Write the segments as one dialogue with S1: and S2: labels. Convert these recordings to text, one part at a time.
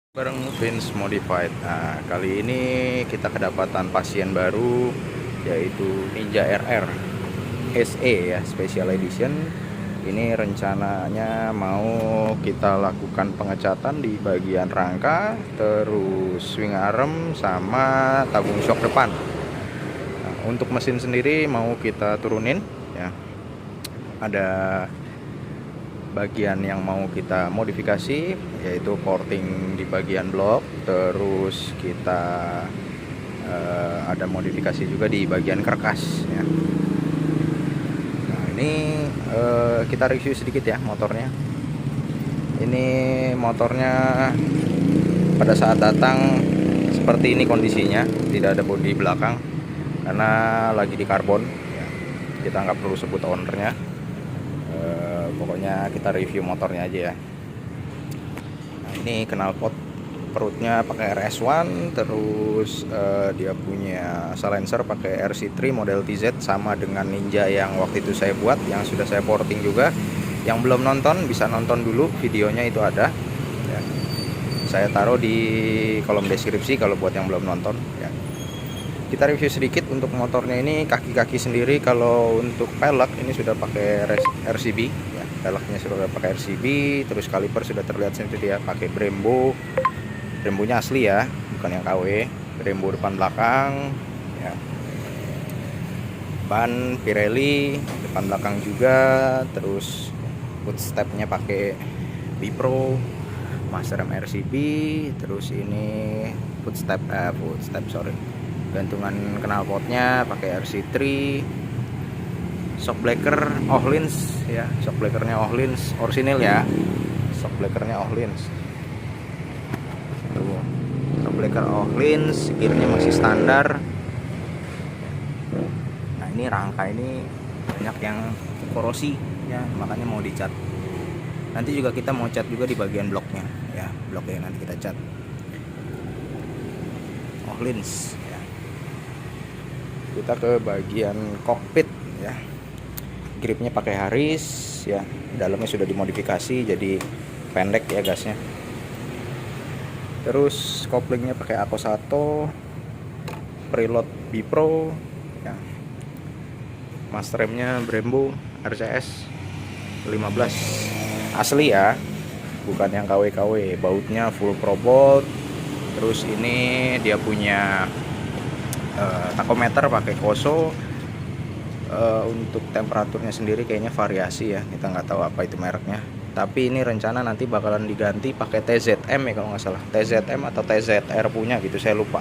S1: Bareng Vince Modified. Nah, kali ini kita kedapatan pasien baru yaitu Ninja RR SE ya, Special Edition. Ini rencananya mau kita lakukan pengecatan di bagian rangka, terus swing arm sama tabung shock depan. Nah, untuk mesin sendiri mau kita turunin ya. Ada bagian yang mau kita modifikasi yaitu porting di bagian blok, terus kita ada modifikasi juga di bagian karkas ya. Nah, ini kita review sedikit ya motornya. Ini motornya pada saat datang seperti ini kondisinya, tidak ada bodi belakang karena lagi di karbon ya. Kita nggak perlu sebut ownernya. Pokoknya kita review motornya aja ya. Nah, ini knalpot perutnya pakai RS1, terus dia punya silencer pakai RC3 model TZ sama dengan Ninja yang waktu itu saya buat, yang sudah saya porting juga. Yang belum nonton bisa nonton dulu, videonya itu ada ya. Saya taruh di kolom deskripsi kalau buat yang belum nonton ya. Kita review sedikit untuk motornya ini. Kaki-kaki sendiri kalau untuk pelek ini sudah pakai RCB ya, peleknya sudah pakai RCB, terus kaliper sudah terlihat sendiri ya, pakai Brembo-nya asli ya, bukan yang KW. Brembo depan belakang ya, ban Pirelli depan belakang juga, terus footstepnya pakai Bipro, master RCB, terus ini footstep gantungan knalpotnya pakai RC3, shock breaker Ohlins ya, shock breakernya Ohlins orisinil ya, shock breakernya Ohlins, shock breaker Ohlins, gearnya masih standar. Nah, ini rangka ini banyak yang korosi ya, makanya mau dicat. Nanti juga kita mau cat juga di bagian bloknya ya, bloknya nanti kita cat Ohlins. Kita ke bagian kokpit ya, gripnya pakai Harris ya, dalamnya sudah dimodifikasi jadi pendek ya gasnya. Terus koplingnya pakai Akosato, preload Bipro ya, master remnya Brembo RCS 15 asli ya, bukan yang KW-KW. Bautnya full pro bolt. Terus ini dia punya takometer pakai Koso. Untuk temperaturnya sendiri kayaknya variasi ya, kita nggak tahu apa itu mereknya. Tapi ini rencana nanti bakalan diganti pakai TZM ya kalau nggak salah, TZM atau TZR punya gitu, saya lupa.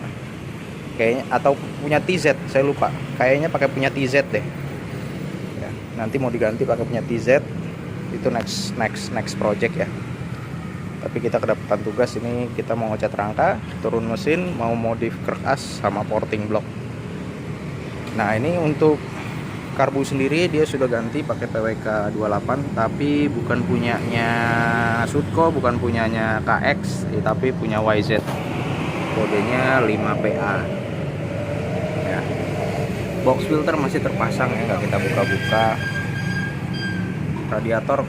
S1: Kayaknya atau punya TZ, saya lupa. Kayaknya pakai punya TZ deh. Ya, nanti mau diganti pakai punya TZ. Itu next project ya. Tapi kita kedapatan tugas ini, kita mau ngecat rangka, turun mesin, mau modif karkas sama porting blok. Nah, ini untuk karbu sendiri dia sudah ganti pakai PWK 28, tapi bukan punyanya Sutco, bukan punyanya KX, tapi punya YZ. Kodenya 5PA. Ya. Box filter masih terpasang ya, nggak kita buka-buka. Radiator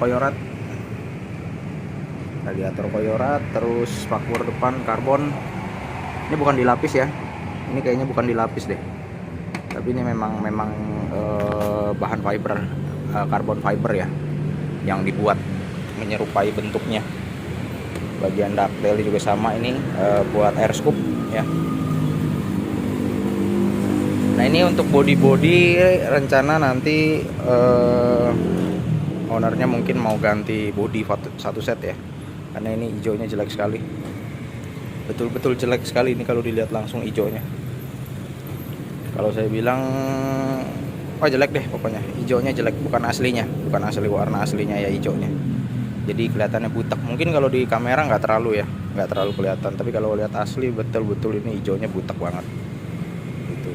S1: koyorat, terus spakbor depan karbon. Ini bukan dilapis ya, ini kayaknya bukan dilapis deh, tapi ini memang bahan fiber, karbon fiber ya, yang dibuat menyerupai bentuknya. Bagian ductile juga sama, ini buat air scoop ya. Nah, ini untuk body rencana nanti ownernya mungkin mau ganti body satu set ya, karena ini hijaunya jelek sekali, betul-betul jelek sekali ini kalau dilihat langsung hijaunya. Kalau saya bilang jelek deh pokoknya, hijaunya jelek, bukan asli warna aslinya ya hijaunya, jadi kelihatannya butek. Mungkin kalau di kamera nggak terlalu kelihatan, tapi kalau lihat asli betul-betul ini hijaunya butek banget gitu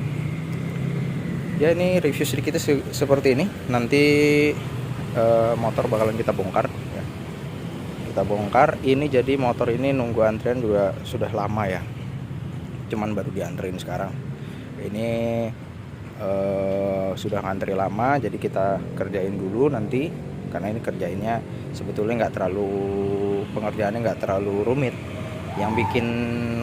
S1: ya. Ini review sedikit seperti ini. Nanti motor bakalan kita bongkar ya. Kita bongkar ini, jadi motor ini nunggu antrian juga sudah lama ya, cuman baru dianterin sekarang. Ini sudah ngantri lama, jadi kita kerjain dulu nanti, karena ini kerjainnya sebetulnya pengerjaannya nggak terlalu rumit. Yang bikin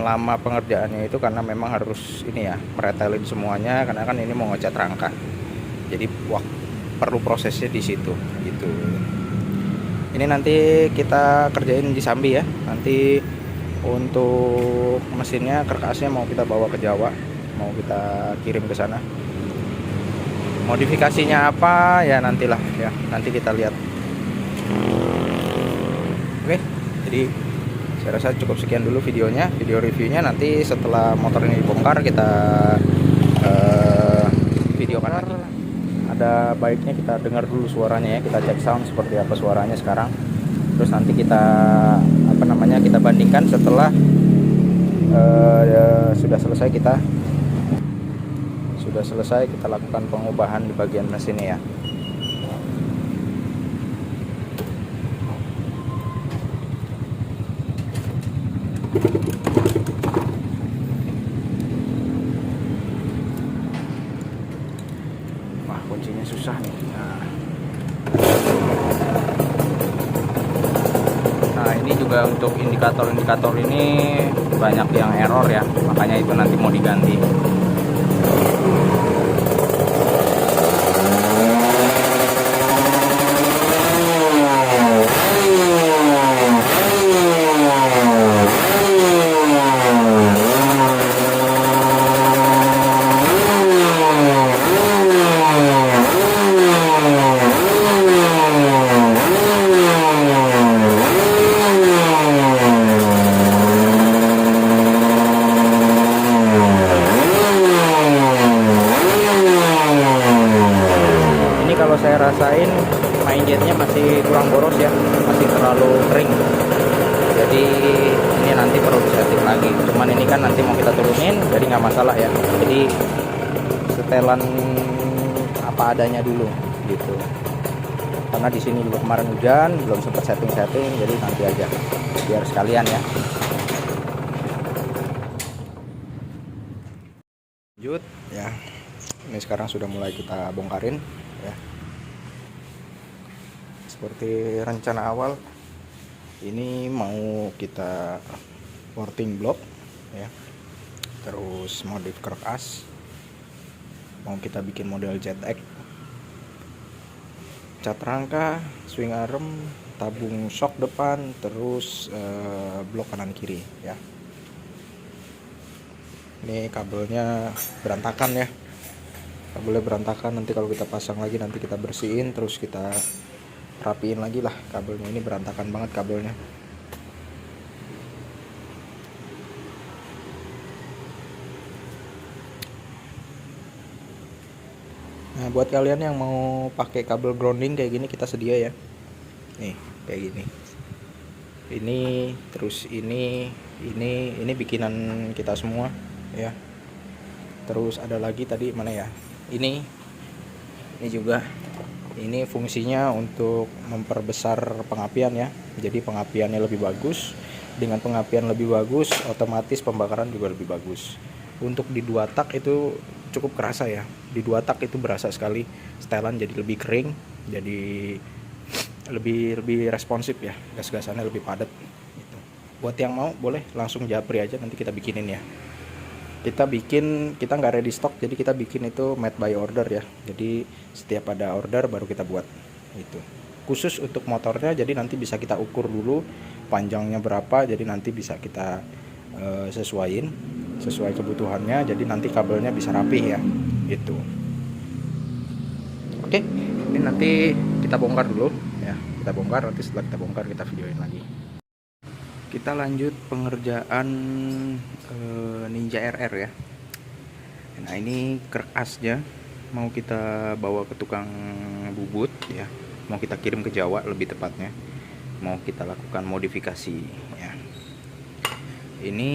S1: lama pengerjaannya itu karena memang harus ini ya, meretelin semuanya karena kan ini mau ngecat rangka. Jadi perlu prosesnya di situ gitu. Ini nanti kita kerjain di Sambi ya. Nanti untuk mesinnya, karkasnya mau kita bawa ke Jawa, mau kita kirim ke sana. Modifikasinya apa ya nantilah ya, nanti kita lihat. Oke, jadi saya rasa cukup sekian dulu videonya, video reviewnya. Nanti setelah motor ini dibongkar kita videokan lagi. Ada baiknya kita dengar dulu suaranya ya, kita cek sound seperti apa suaranya sekarang. Terus nanti kita kita bandingkan setelah sudah selesai kita lakukan pengubahan di bagian mesinnya ya. Wah, kuncinya susah nih. Nah, ini juga untuk indikator ini banyak yang error ya, makanya itu nanti mau diganti. Kalau saya rasain main jetnya masih kurang boros ya, masih terlalu kering, jadi ini nanti perlu disetting lagi. Cuman ini kan nanti mau kita turunin, jadi nggak masalah ya, jadi setelan apa adanya dulu gitu, karena di sini juga kemarin hujan, belum sempat setting, jadi nanti aja biar sekalian ya. Lanjut ya, ini sekarang sudah mulai kita bongkarin ya. Seperti rencana awal, ini mau kita porting block ya, terus modif karkas, mau kita bikin model ZX, cat rangka, swing arm, tabung shock depan, terus blok kanan kiri ya. Ini kabelnya berantakan ya, nanti kalau kita pasang lagi nanti kita bersihin, terus kita rapiin lagi lah kabelnya. Ini berantakan banget kabelnya. Nah, buat kalian yang mau pakai kabel grounding kayak gini, kita sedia ya. Nih, kayak gini. Ini terus ini bikinan kita semua ya. Terus ada lagi tadi mana ya? Ini juga. Ini fungsinya untuk memperbesar pengapian ya. Jadi pengapiannya lebih bagus. Dengan pengapian lebih bagus, otomatis pembakaran juga lebih bagus. Untuk di 2 tak itu cukup kerasa ya. Di 2 tak itu berasa sekali setelan jadi lebih kering, jadi lebih responsif ya. Gas-gasannya lebih padat gitu. Buat yang mau boleh langsung japri aja, nanti kita bikinin ya. Kita nggak ready stock, jadi kita bikin itu made by order ya. Jadi setiap ada order baru kita buat itu. Khusus untuk motornya, jadi nanti bisa kita ukur dulu panjangnya berapa, jadi nanti bisa kita sesuai kebutuhannya, jadi nanti kabelnya bisa rapih ya gitu. Oke, ini nanti kita bongkar dulu ya. Kita bongkar, nanti setelah kita bongkar kita videoin lagi. Kita lanjut pengerjaan Ninja RR ya. Nah, ini karkasnya mau kita bawa ke tukang bubut ya, mau kita kirim ke Jawa lebih tepatnya, mau kita lakukan modifikasi ya. Ini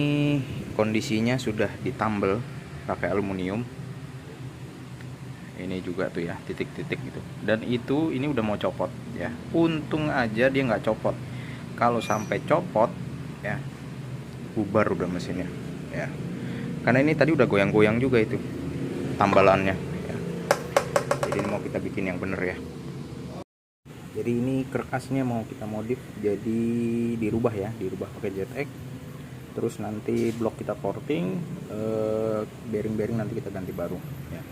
S1: kondisinya sudah ditambel pakai aluminium. Ini juga tuh ya, titik-titik gitu. Dan ini udah mau copot ya. Untung aja dia nggak copot. Kalau sampai copot ya, bubar udah mesinnya ya. Karena ini tadi udah goyang-goyang juga itu tambalannya ya. Jadi mau kita bikin yang bener ya. Jadi ini karkasnya mau kita modif jadi dirubah pakai ZX. terus nanti blok kita porting, bearing-bearing nanti kita ganti baru ya.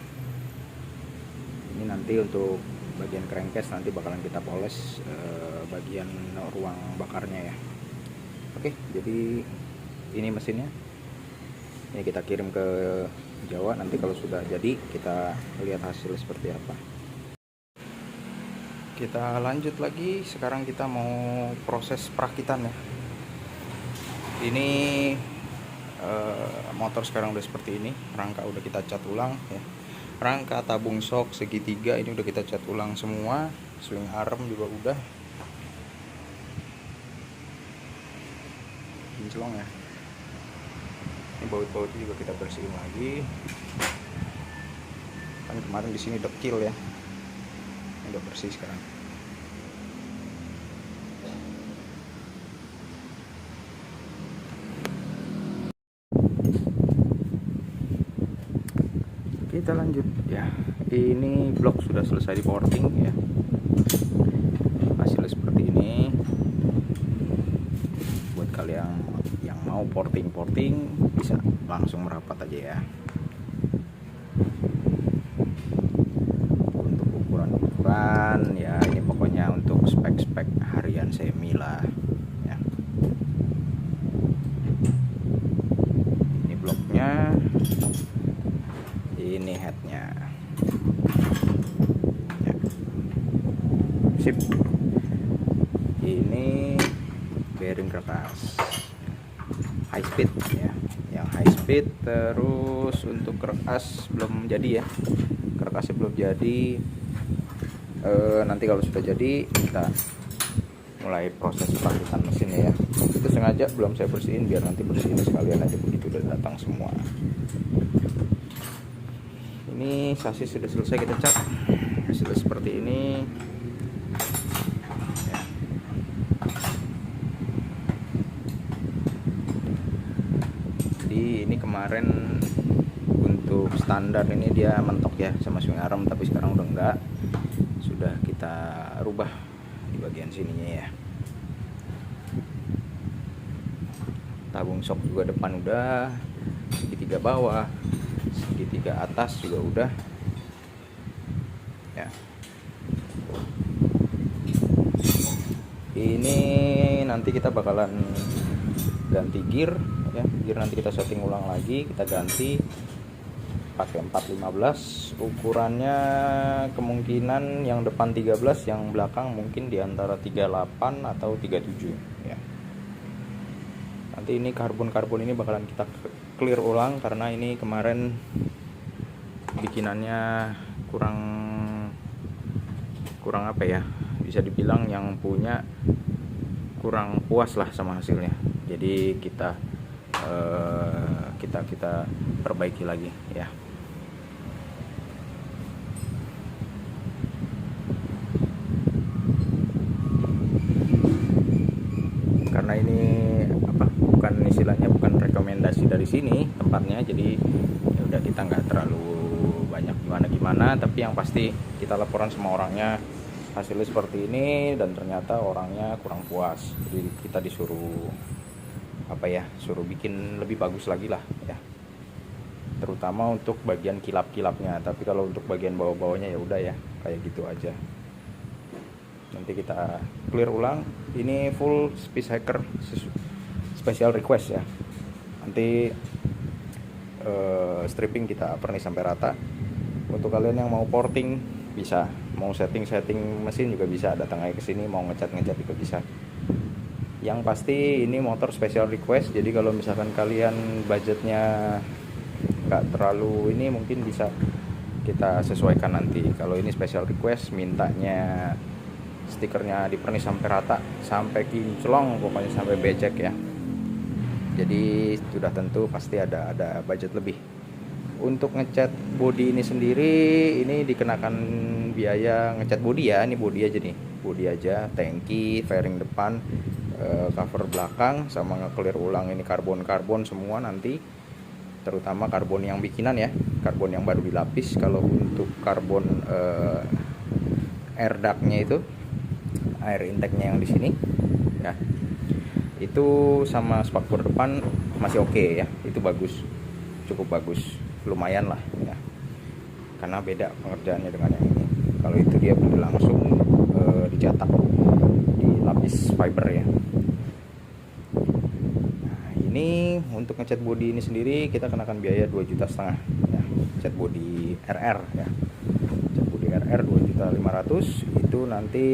S1: Ini nanti untuk bagian crankcase nanti bakalan kita poles bagian ruang bakarnya ya. Oke, jadi ini mesinnya, ini kita kirim ke Jawa. Nanti kalau sudah jadi kita lihat hasil seperti apa. Kita lanjut lagi, sekarang kita mau proses perakitan ya. Ini motor sekarang udah seperti ini, rangka udah kita cat ulang ya. Rangka tabung shock segitiga ini udah kita cat ulang semua, swing arm juga udah. Kinclong ya. Ini baut-bautnya juga kita bersihin lagi. Kan kemarin di sini dekil ya. Ini udah bersih sekarang. Kita lanjut ya. Ini blok sudah selesai di porting ya. Hasilnya seperti ini. Buat kalian yang mau porting bisa langsung merapat aja ya. Untuk ukuran ya, ini pokoknya untuk spek-spek harian semi lah ya. Ini bloknya, ini headnya ya. Sip. Ini bearing kertas high speed ya, yang high speed. Terus untuk kertas belum jadi ya, kertasnya belum jadi. Nanti kalau sudah jadi kita mulai proses perakitan mesinnya ya. Itu sengaja belum saya bersihin biar nanti bersihin sekalian aja begitu udah datang semua. Ini sasis sudah selesai kita cat, hasilnya seperti ini ya. Jadi ini kemarin untuk standar ini dia mentok ya sama swing arm, tapi sekarang udah enggak, sudah kita rubah di bagian sininya ya. Tabung shock juga depan udah, segitiga bawah, segitiga atas juga udah ya. Ini nanti kita bakalan ganti gear ya. Gear nanti kita setting ulang lagi, kita ganti pakai 415. Ukurannya kemungkinan yang depan 13, yang belakang mungkin di antara 38 atau 37 ya. Nanti ini karbon ini bakalan kita clear ulang karena ini kemarin bikinannya kurang apa ya, bisa dibilang yang punya kurang puas lah sama hasilnya. Jadi kita perbaiki lagi ya. Karena ini bukan istilahnya, bukan rekomendasi dari sini tempatnya, jadi ya udah kita nggak terlalu banyak gimana, tapi yang pasti kita laporan sama orangnya hasilnya seperti ini dan ternyata orangnya kurang puas, jadi kita disuruh suruh bikin lebih bagus lagi lah ya, terutama untuk bagian kilap-kilapnya. Tapi kalau untuk bagian bawah-bawahnya ya udah ya kayak gitu aja. Nanti kita clear ulang. Ini full space hacker special request ya. Nanti stripping kita pernis sampai rata. Untuk kalian yang mau porting bisa, mau setting mesin juga bisa, datang aja ke sini. Mau ngecat juga bisa. Yang pasti ini motor special request, jadi kalau misalkan kalian budgetnya nggak terlalu ini, mungkin bisa kita sesuaikan nanti. Kalau ini special request, mintanya stikernya dipernis sampai rata, sampai kinclong, pokoknya sampai becek ya. Jadi sudah tentu pasti ada budget lebih. Untuk ngecat bodi ini sendiri, ini dikenakan biaya ngecat bodi ya. Ini bodi aja nih, bodi aja, tangki, fairing depan, cover belakang, sama nge-clear ulang ini karbon semua nanti, terutama karbon yang bikinan ya, karbon yang baru dilapis. Kalau untuk karbon air duct-nya itu, air intake-nya yang di sini ya, itu sama spakbor depan masih oke ya, itu bagus, cukup bagus, lumayan lah ya, karena beda pengerjaannya dengan yang ini. Kalau itu dia beli langsung dicetak di lapis fiber ya. Nah, ini untuk ngecat body ini sendiri kita kenakan biaya 2,5 juta ya, cat body RR ya, cat body RR 2.500.000. Itu nanti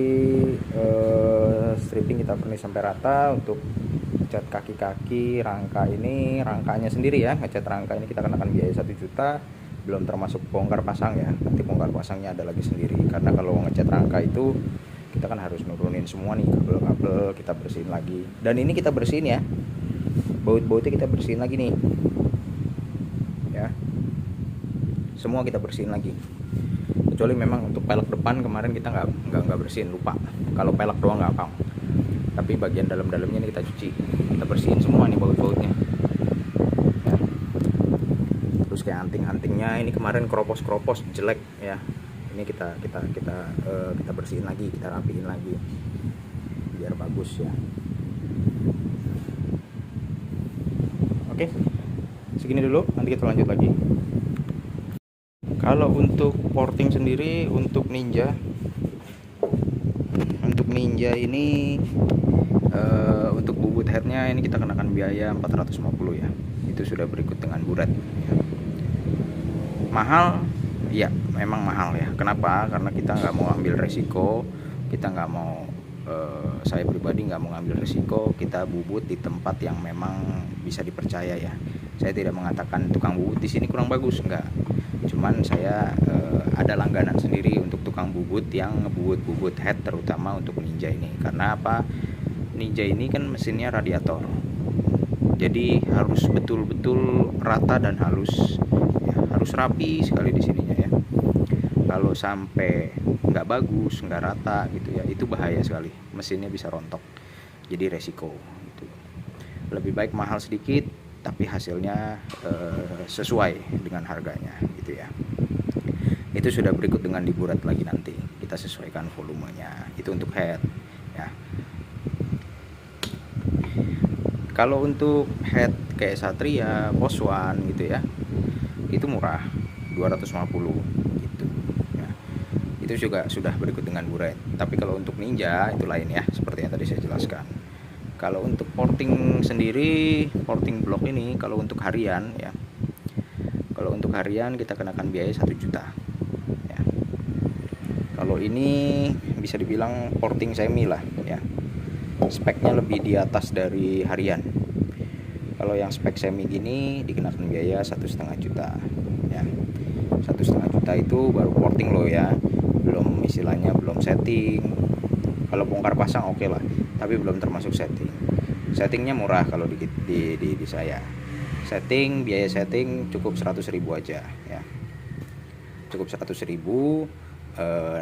S1: stripping kita furnish sampai rata. Untuk cat kaki-kaki rangka ini, rangkanya sendiri ya, ngecat rangka ini kita kenakan biaya 1 juta, belum termasuk bongkar pasang ya. Nanti bongkar pasangnya ada lagi sendiri, karena kalau ngecat rangka itu kita kan harus nurunin semua nih, kabel-kabel kita bersihin lagi. Dan ini kita bersihin ya, baut-bautnya kita bersihin lagi nih ya, semua kita bersihin lagi. Kecuali memang untuk pelek depan kemarin kita nggak bersihin, lupa. Kalau pelek doang nggak apa, tapi bagian dalam-dalamnya ini kita cuci, kita bersihin semua nih baut-bautnya ya. Terus kayak anting-antingnya ini kemarin keropos jelek ya, ini kita bersihin lagi, kita rapiin lagi biar bagus ya. Oke, segini dulu, nanti kita lanjut lagi. Kalau untuk porting sendiri, untuk Ninja ini untuk bubut headnya ini kita kenakan biaya 450 ya. Itu sudah berikut dengan buret ya. Mahal ya, memang mahal ya. Kenapa? Karena kita nggak mau ambil resiko, kita nggak mau saya pribadi nggak mau ngambil resiko kita bubut di tempat yang memang bisa dipercaya ya. Saya tidak mengatakan tukang bubut di sini kurang bagus, enggak. Cuman saya ada langganan sendiri untuk tukang bubut yang ngebubut head, terutama untuk Ninja ini. Karena apa? Ninja ini kan mesinnya radiator, jadi harus betul-betul rata dan halus ya, harus rapi sekali di sininya ya. Kalau sampai nggak bagus, nggak rata gitu ya, itu bahaya sekali, mesinnya bisa rontok, jadi resiko gitu. Lebih baik mahal sedikit tapi hasilnya sesuai dengan harganya gitu ya. Itu sudah berikut dengan diburat lagi, nanti kita sesuaikan volumenya. Itu untuk head ya. Kalau untuk head kayak Satria, Poswan gitu ya, itu murah, 250 gitu ya. Itu juga sudah berikut dengan buret. Tapi kalau untuk Ninja itu lain ya, seperti yang tadi saya jelaskan. Kalau untuk porting sendiri, porting blok ini kalau untuk harian ya, kalau untuk harian kita kenakan biaya 1 juta ya. Kalau ini bisa dibilang porting semi lah ya, speknya lebih di atas dari harian. Kalau yang spek semi gini dikenakan biaya 1,5 juta ya. 1,5 juta itu baru porting loh ya, belum istilahnya belum setting. Kalau bongkar pasang oke lah, tapi belum termasuk setting. Settingnya murah kalau di saya. Setting, biaya setting cukup 100.000 aja ya, cukup 100.000.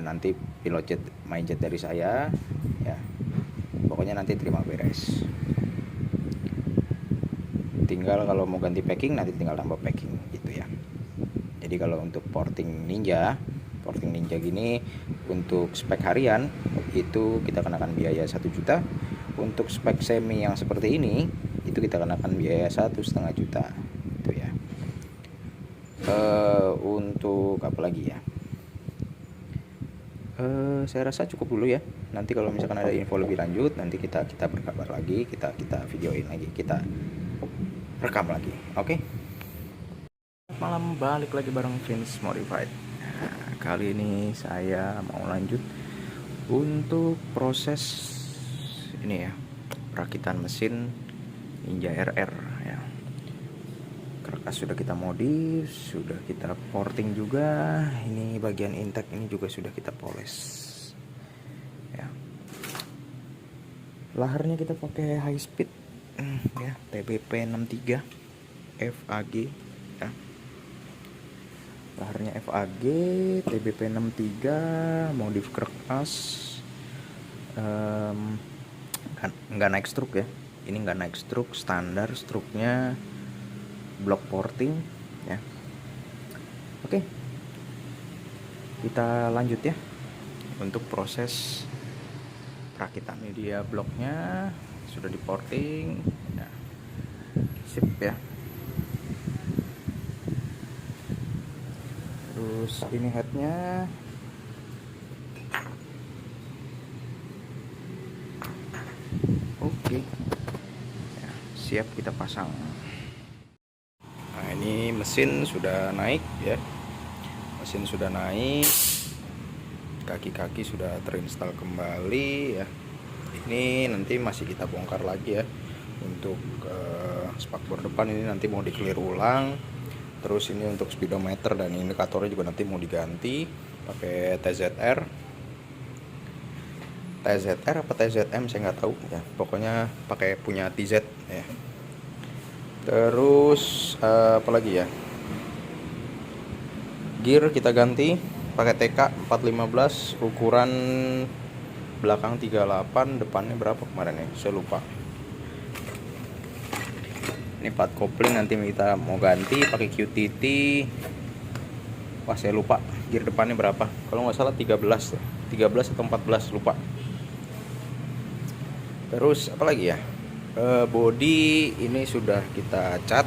S1: Nanti pilot jet, main jet dari saya ya, pokoknya nanti terima beres. Tinggal kalau mau ganti packing nanti tinggal tambah packing gitu ya. Jadi kalau untuk porting Ninja gini untuk spek harian itu kita kenakan biaya 1 juta. Untuk spek semi yang seperti ini itu kita kenakan biaya 1,5 juta gitu ya. Untuk apa lagi ya, saya rasa cukup dulu ya. Nanti kalau misalkan ada info lebih lanjut nanti kita berkabar lagi, kita videoin lagi, kita rekam lagi. Oke. Malam balik lagi bareng Vince Modified. Nah, kali ini saya mau lanjut untuk proses ini ya, perakitan mesin Ninja RR ya. Karkas sudah kita modif, sudah kita porting juga. Ini bagian intake ini juga sudah kita poles ya. Laharnya kita pakai high speed ya, TBP 63 FAG ya. Laharnya FAG, TBP 63, modif kerkas, nggak naik stroke ya. Ini nggak naik stroke, standar struknya block porting ya. Oke, kita lanjut ya untuk proses perakitan. Ini dia bloknya sudah di porting ya. sip ya. Terus ini headnya. Oke ya, siap kita pasang. Nah ini mesin sudah naik ya, mesin sudah naik, kaki-kaki sudah terinstal kembali ya. Ini nanti masih kita bongkar lagi ya. Untuk spakbor depan ini nanti mau di-clear ulang. Terus ini untuk speedometer dan indikatornya juga nanti mau diganti pakai TZR apa TZM saya nggak tahu ya, pokoknya pakai punya TZ ya. Terus apalagi ya, gear kita ganti pakai TK 415, ukuran belakang 38, depannya berapa kemarin ya, saya lupa. Ini part kopling nanti kita mau ganti pakai QTT. Wah saya lupa gear depannya berapa, kalau nggak salah 13 atau 14, lupa. Terus apalagi ya, body ini sudah kita cat,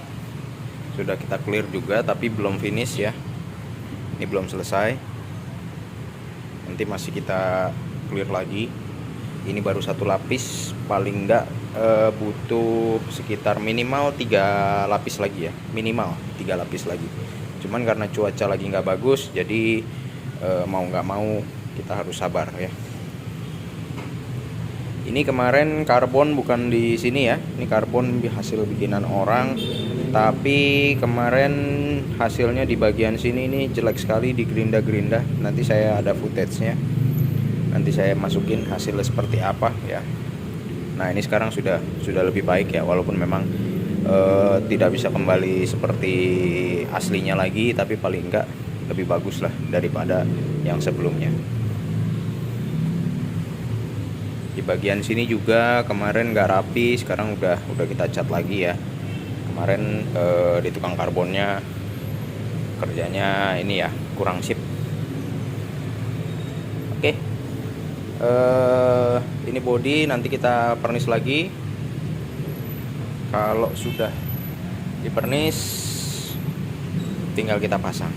S1: sudah kita clear juga, tapi belum finish ya, ini belum selesai, nanti masih kita clear lagi. Ini baru satu lapis, paling enggak butuh sekitar minimal 3 lapis lagi ya, minimal 3 lapis lagi. Cuman karena cuaca lagi nggak bagus, jadi mau nggak mau kita harus sabar ya. Ini kemarin karbon bukan di sini ya, ini karbon hasil bikinan orang, tapi kemarin hasilnya di bagian sini ini jelek sekali, di gerinda-gerinda. Nanti saya ada footage-nya, nanti saya masukin hasilnya seperti apa ya. Nah ini sekarang sudah lebih baik ya, walaupun memang tidak bisa kembali seperti aslinya lagi, tapi paling enggak lebih bagus lah daripada yang sebelumnya. Di bagian sini juga kemarin nggak rapi, sekarang udah kita cat lagi ya. Kemarin di tukang karbonnya kerjanya ini ya, kurang sip. Oke. Ini body nanti kita pernis lagi. Kalau sudah dipernis tinggal kita pasang.